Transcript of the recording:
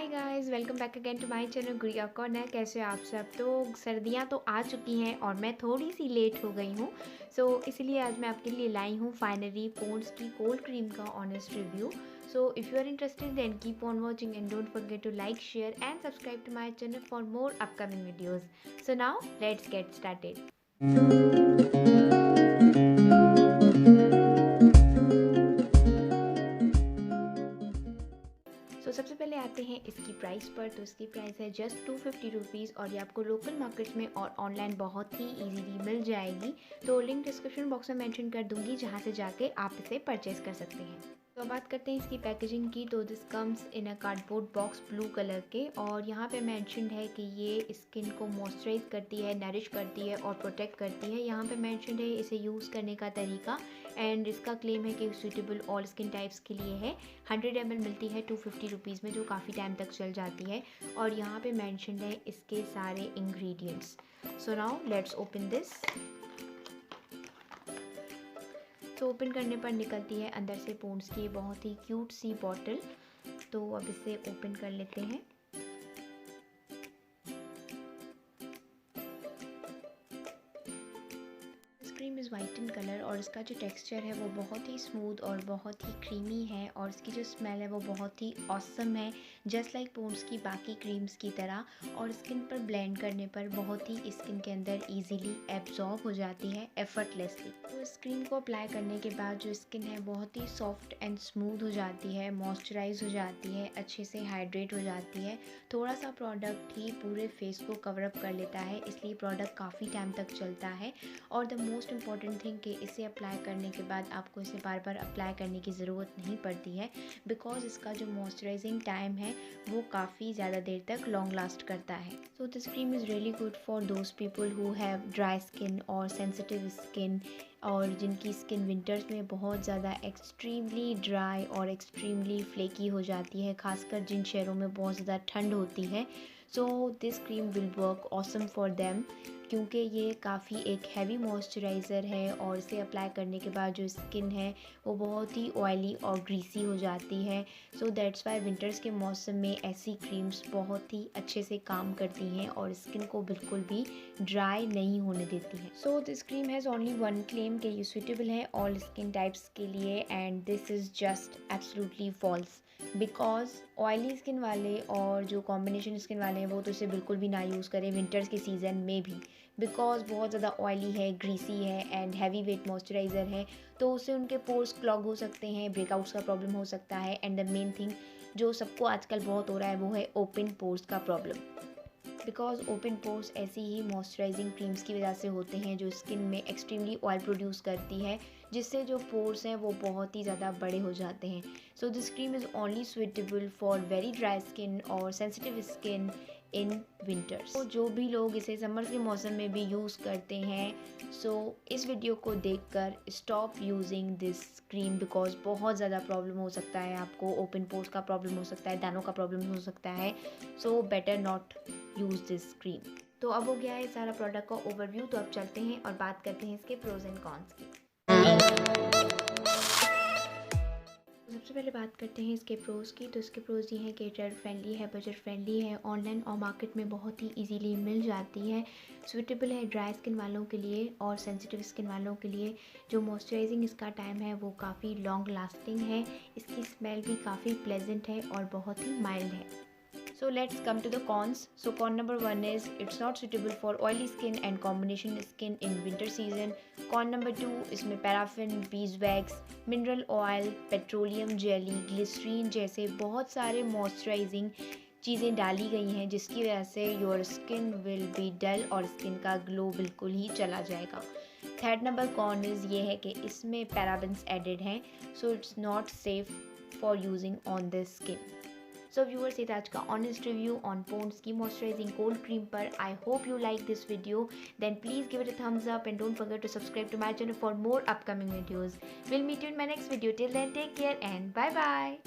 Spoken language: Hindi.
Guys, welcome back again to my channel Gudiya Corner. कैसे हो आप सब? तो सर्दियां तो आ चुकी हैं और मैं थोड़ी सी लेट हो गई हूँ। इसलिए आज मैं आपके लिए लाई हूँ फाइनली पॉन्ड्स की कोल्ड क्रीम का honest review. If you are interested then keep on watching and don't forget to like, share and subscribe to my channel for more upcoming videos. So now let's get started. सबसे पहले आते हैं इसकी प्राइस पर। तो इसकी प्राइस है जस्ट 250 रुपीज़ और ये आपको लोकल मार्केट्स में और ऑनलाइन बहुत ही इजीली मिल जाएगी। तो लिंक डिस्क्रिप्शन बॉक्स में मेंशन कर दूंगी, जहां से जाके आप इसे परचेज कर सकते हैं। तो बात करते हैं इसकी पैकेजिंग की। तो this comes in a cardboard box blue colour के, और यहाँ पे मेंशनड है कि ये स्किन को मॉइस्चराइज करती है, नरिश करती है और प्रोटेक्ट करती है। यहाँ पे मेंशनड है इसे यूज़ करने का तरीका, एंड इसका क्लेम है कि सूटेबल ऑल स्किन टाइप्स के लिए है। 100 ml मिलती है 250 रुपीज़ में, जो काफ़ी टाइम तक चल जाती है। और यहाँ पे मेंशनड है इसके सारे ingredients. So now let's open this. तो ओपन करने पर निकलती है अंदर से पॉन्ड्स की बहुत ही क्यूट सी बॉटल। तो अब इसे ओपन कर लेते हैं। Cream is white in colour और इसका जो टेक्सचर है वो बहुत ही स्मूथ और बहुत ही क्रीमी है, और इसकी जो स्मेल है वो बहुत ही ऑसम है, जस्ट लाइक पॉन्ड्स की बाकी क्रीम्स की तरह। और स्किन पर ब्लेंड करने पर बहुत ही स्किन के अंदर इजीली एब्जॉर्ब हो जाती है एफर्टलेसली। तो इस क्रीम को अप्लाई करने के बाद जो स्किन है बहुत ही सॉफ्ट एंड स्मूथ हो जाती है, मॉइस्चराइज हो जाती है, अच्छे से हाइड्रेट हो जाती है। थोड़ा सा प्रोडक्ट ही पूरे फेस को कवर अप कर लेता है, इसलिए प्रोडक्ट काफ़ी टाइम तक चलता है। और द मोस्ट इम्पॉर्टेंट थिंग कि इसे अप्लाई करने के बाद आपको इसे बार बार अप्लाई करने की ज़रूरत नहीं पड़ती है, बिकॉज इसका जो मॉइस्चराइजिंग टाइम है वो काफ़ी ज़्यादा देर तक लॉन्ग लास्ट करता है। So this cream is really good for those people who have dry skin और सेंसिटिव स्किन, और जिनकी स्किन विंटर्स में बहुत ज़्यादा एक्सट्रीमली ड्राई और एक्सट्रीमली फ्लेकी हो जाती है, खासकर जिन शहरों में बहुत ज़्यादा ठंड होती है। So this cream will work awesome for them, क्योंकि ये काफ़ी एक हैवी मॉइस्चराइज़र है और इसे अप्लाई करने के बाद जो स्किन है वो बहुत ही ऑयली और ग्रीसी हो जाती है। सो दैट्स वाई विंटर्स के मौसम में ऐसी क्रीम्स बहुत ही अच्छे से काम करती हैं और स्किन को बिल्कुल भी ड्राई नहीं होने देती है। So this cream has only one claim कि ये सूटेबल है ऑल स्किन टाइप्स के लिए, and this is just absolutely false, because oily skin वाले और जो कॉम्बिनेशन स्किन वाले हैं वो तो इसे बिल्कुल भी ना यूज़ करें विंटर्स के सीज़न में भी, बिकॉज बहुत ज़्यादा ऑयली है, ग्रीसी है एंड हैवी वेट मॉइस्चराइज़र है। तो उससे उनके पोर्स क्लॉग हो सकते हैं, ब्रेकआउट्स का प्रॉब्लम हो सकता है, एंड द मेन थिंग जो सबको आजकल बहुत हो रहा है वो है ओपन पोर्स का प्रॉब्लम। बिकॉज ओपन पोर्स ऐसी ही मॉइस्चराइजिंग क्रीम्स की वजह से होते हैं जो स्किन में एक्सट्रीमली ऑयल प्रोड्यूस करती है, जिससे जो पोर्स हैं वो बहुत ही ज़्यादा बड़े हो जाते हैं। सो this cream is only suitable for very dry skin और सेंसिटिव स्किन इन विंटर्स। तो जो भी लोग इसे समर के मौसम में भी यूज़ करते हैं, इस वीडियो को देखकर stop using this cream, because बहुत ज़्यादा प्रॉब्लम हो सकता है आपको, ओपन पोर्स का प्रॉब्लम हो सकता है, दानों का प्रॉब्लम हो सकता है। So better not use this cream. तो अब हो गया है सारा प्रोडक्ट का ओवरव्यू। तो अब चलते हैं और बात करते हैं इसके प्रोज एंड कॉन्स की। सबसे पहले बात करते हैं इसके प्रोज़ की। तो इसके प्रोज़ ये हैं कि ट्रेड फ्रेंडली है, बजट फ्रेंडली है, ऑनलाइन और मार्केट में बहुत ही इजीली मिल जाती है, सूटेबल है ड्राई स्किन वालों के लिए और सेंसिटिव स्किन वालों के लिए। जो मॉइस्चराइजिंग इसका टाइम है वो काफ़ी लॉन्ग लास्टिंग है, इसकी स्मेल भी काफ़ी प्लेजेंट है और बहुत ही माइल्ड है। So let's come to the cons. So con number 1 is it's not suitable for oily skin and combination skin in winter season. Con number 2 इसमें paraffin, beeswax, mineral oil, petroleum jelly, glycerine जैसे बहुत सारे मॉइस्चराइजिंग चीज़ें डाली गई हैं, जिसकी वजह से योर स्किन विल बी डल और स्किन का ग्लो बिल्कुल ही चला जाएगा। थर्ड नंबर कॉन इज़ ये है कि इसमें पैराबेन्स एडेड हैं, so it's not safe for using on this skin. So viewers, ये था आज का ऑनेस्ट रिव्यू ऑन पॉन्ड्स की मॉइस्चराइजिंग कोल्ड क्रीम पर। I hope you like this video, then please give it a thumbs up and don't forget to subscribe to my channel for more upcoming videos. Will meet you in my next video. Till then take care and bye bye.